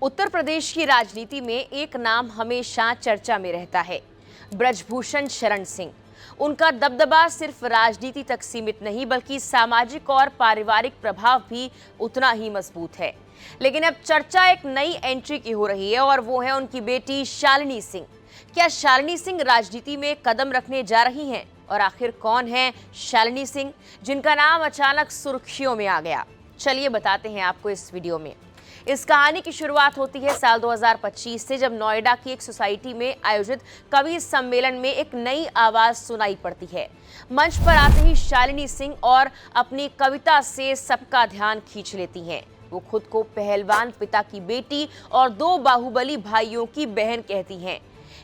उत्तर प्रदेश की राजनीति में एक नाम हमेशा चर्चा में रहता है, ब्रजभूषण शरण सिंह। उनका दबदबा सिर्फ राजनीति तक सीमित नहीं बल्कि सामाजिक और पारिवारिक प्रभाव भी उतना ही मजबूत है। लेकिन अब चर्चा एक नई एंट्री की हो रही है और वो है उनकी बेटी शालिनी सिंह। क्या शालिनी सिंह राजनीति में कदम रखने जा रही हैं? और आखिर कौन है शालिनी सिंह, जिनका नाम अचानक सुर्खियों में आ गया? चलिए बताते हैं आपको इस वीडियो में। इस कहानी की शुरुआत होती है साल 2025 से, जब नोएडा की एक सोसाइटी में आयोजित कवि सम्मेलन में एक नई आवाज सुनाई पड़ती है। मंच पर आते ही शालिनी सिंह और अपनी कविता से सबका ध्यान खींच लेती हैं। वो खुद को पहलवान पिता की बेटी और दो बाहुबली भाइयों की बहन कहती हैं।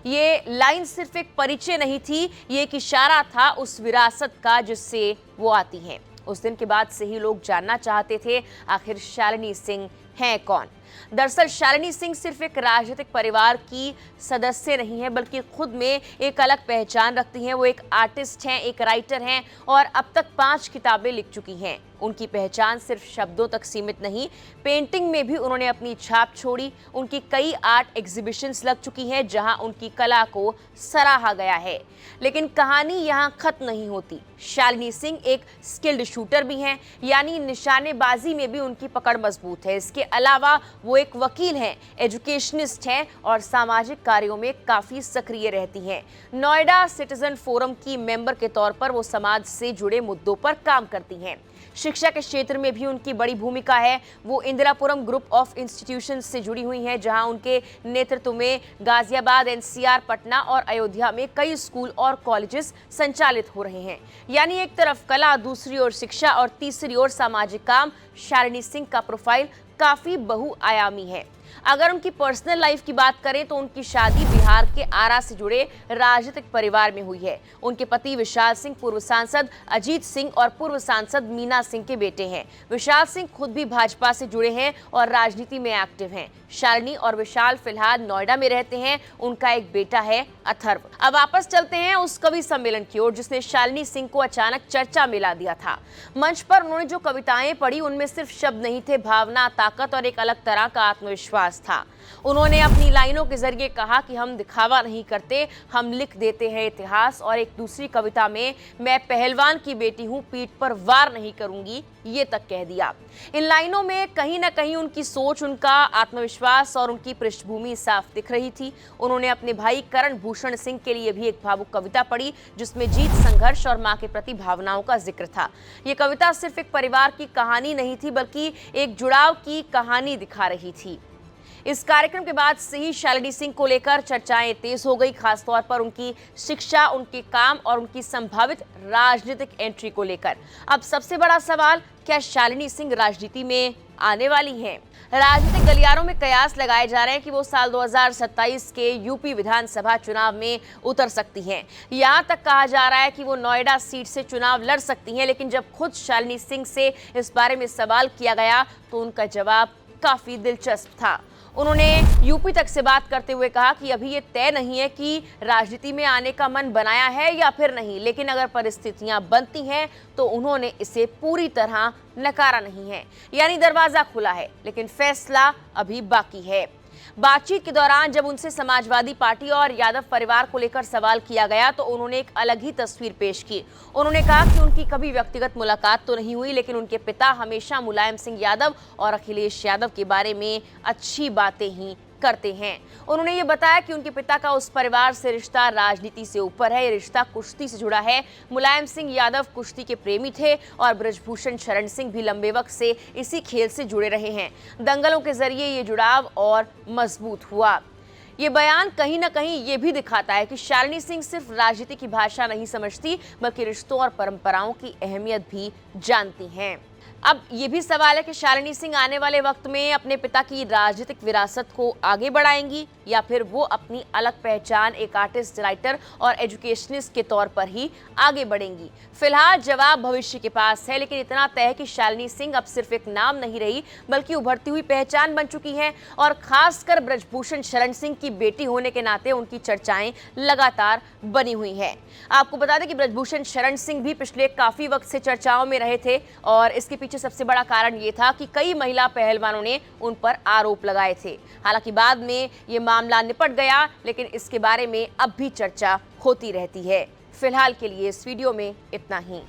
ये लाइन सिर्फ एक परिचय नहीं थी, ये एक इशारा था उस विरासत का जिससे वो आती हैं। उस दिन के बाद से ही लोग जानना चाहते थे आखिर शालिनी सिंह हैं कौन। दरअसल शालिनी सिंह सिर्फ एक राजनीतिक परिवार की सदस्य नहीं है बल्कि खुद में एक अलग पहचान रखती हैं। वो एक आर्टिस्ट हैं, एक राइटर हैं और अब तक 5 किताबें लिख चुकी हैं। उनकी पहचान सिर्फ शब्दों तक सीमित नहीं, पेंटिंग में भी उन्होंने अपनी छाप छोड़ी। उनकी कई आर्ट एग्जीबिशंस लग चुकी हैं जहां उनकी कला को सराहा गया है। लेकिन कहानी यहां खत्म नहीं होती। शालिनी सिंह एक स्किल्ड शूटर भी हैं, यानी निशानेबाजी में भी उनकी पकड़ मजबूत है। इसके अलावा वो एक वकील हैं, एजुकेशनिस्ट हैं और सामाजिक कार्यों में काफी सक्रिय रहती हैं। नोएडा सिटीजन फोरम की मेंबर के तौर पर वो समाज से जुड़े मुद्दों पर काम करती हैं। शिक्षा के क्षेत्र में भी उनकी बड़ी भूमिका है। वो इंदिरापुरम ग्रुप ऑफ इंस्टीट्यूशंस से जुड़ी हुई हैं, जहां उनके नेतृत्व में गाजियाबाद, एनसीआर, पटना और अयोध्या में कई स्कूल और कॉलेजेस संचालित हो रहे हैं। यानी एक तरफ कला, दूसरी ओर शिक्षा और तीसरी ओर सामाजिक काम। शालिनी सिंह का प्रोफाइल काफी बहुआयामी है। अगर उनकी पर्सनल लाइफ की बात करें तो उनकी शादी बिहार के आरा से जुड़े राजनीतिक परिवार में हुई है। उनके पति विशाल सिंह पूर्व सांसद अजीत सिंह और पूर्व सांसद मीना सिंह के बेटे हैं। विशाल सिंह खुद भी भाजपा से जुड़े हैं और राजनीति में एक्टिव हैं। शालिनी और विशाल फिलहाल नोएडा में रहते हैं। उनका एक बेटा है अथर्व। अब वापस चलते हैं उस कवि सम्मेलन की ओर जिसने शालिनी सिंह को अचानक चर्चा में ला दिया था। मंच पर उन्होंने जो कविताएं पढ़ी उनमें सिर्फ शब्द नहीं थे, भावना, ताकत और एक अलग तरह का आत्मविश्वास था। उन्होंने अपनी लाइनों के जरिए कहा कि हम दिखावा नहीं करते, हम लिख देते हैं इतिहास। और एक दूसरी कविता में मैं पहलवान की बेटी हूं, पीठ पर वार नहीं करूंगी, ये तक कह दिया। इन लाइनों में कहीं ना कहीं उनकी सोच, उनका आत्मविश्वास और उनकी पृष्ठभूमि साफ दिख रही थी। उन्होंने अपने भाई करण भूषण सिंह के लिए भी एक भावुक कविता पढ़ी जिसमें जीत, संघर्ष और मां के प्रति भावनाओं का जिक्र था। ये कविता सिर्फ एक परिवार की कहानी नहीं थी बल्कि एक जुड़ाव की कहानी दिखा रही थी। इस कार्यक्रम के बाद से ही शालिनी सिंह को लेकर चर्चाएं तेज हो गई, खासतौर पर उनकी शिक्षा, उनके काम और उनकी संभावित राजनीतिक एंट्री को लेकर। अब सबसे बड़ा सवाल, क्या शालिनी सिंह राजनीति में आने वाली हैं? राजनीतिक गलियारों में कयास लगाए जा रहे हैं कि वो साल 2027 के यूपी विधानसभा चुनाव में उतर सकती हैं। यहां तक कहा जा रहा है कि वो नोएडा सीट से चुनाव लड़ सकती हैं। लेकिन जब खुद शालिनी सिंह से इस बारे में सवाल किया गया तो उनका जवाब काफी दिलचस्प था। उन्होंने यूपी तक से बात करते हुए कहा कि अभी ये तय नहीं है कि राजनीति में आने का मन बनाया है या फिर नहीं, लेकिन अगर परिस्थितियां बनती हैं तो उन्होंने इसे पूरी तरह नकारा नहीं है। यानी दरवाजा खुला है लेकिन फैसला अभी बाकी है। बातचीत के दौरान जब उनसे समाजवादी पार्टी और यादव परिवार को लेकर सवाल किया गया तो उन्होंने एक अलग ही तस्वीर पेश की। उन्होंने कहा कि उनकी कभी व्यक्तिगत मुलाकात तो नहीं हुई, लेकिन उनके पिता हमेशा मुलायम सिंह यादव और अखिलेश यादव के बारे में अच्छी बातें ही करते हैं। उन्होंने ये बताया कि उनके पिता का उस परिवार से रिश्ता राजनीति से ऊपर है, ये रिश्ता कुश्ती से जुड़ा है। मुलायम सिंह यादव कुश्ती के प्रेमी थे और ब्रजभूषण शरण सिंह भी लंबे वक्त से इसी खेल से जुड़े रहे हैं। दंगलों के जरिए ये जुड़ाव और मजबूत हुआ। ये बयान कहीं ना कहीं ये भी दिखाता है कि शालिनी सिंह सिर्फ राजनीति की भाषा नहीं समझती बल्कि रिश्तों और परंपराओं की अहमियत भी जानती हैं। अब ये भी सवाल है कि शालिनी सिंह आने वाले वक्त में अपने पिता की राजनीतिक विरासत को आगे बढ़ाएंगी या फिर वो अपनी अलग पहचान एक आर्टिस्ट, राइटर और एजुकेशनिस्ट के तौर पर ही आगे बढ़ेंगी। फिलहाल जवाब भविष्य के पास है, लेकिन इतना तय है कि शालिनी सिंह अब सिर्फ एक नाम नहीं रही बल्कि उभरती हुई पहचान बन चुकी हैं। और खासकर ब्रजभूषण शरण सिंह की बेटी होने के नाते उनकी चर्चाएं लगातार बनी हुई हैं। आपको बता दें कि ब्रजभूषण शरण सिंह भी पिछले काफी वक्त से चर्चाओं में रहे थे और इसके पीछे सबसे बड़ा कारण ये था कि कई महिला पहलवानों ने उन पर आरोप लगाए थे। हालांकि बाद में ये मामला निपट गया, लेकिन इसके बारे में अब भी चर्चा होती रहती है। फिलहाल के लिए इस वीडियो में इतना ही।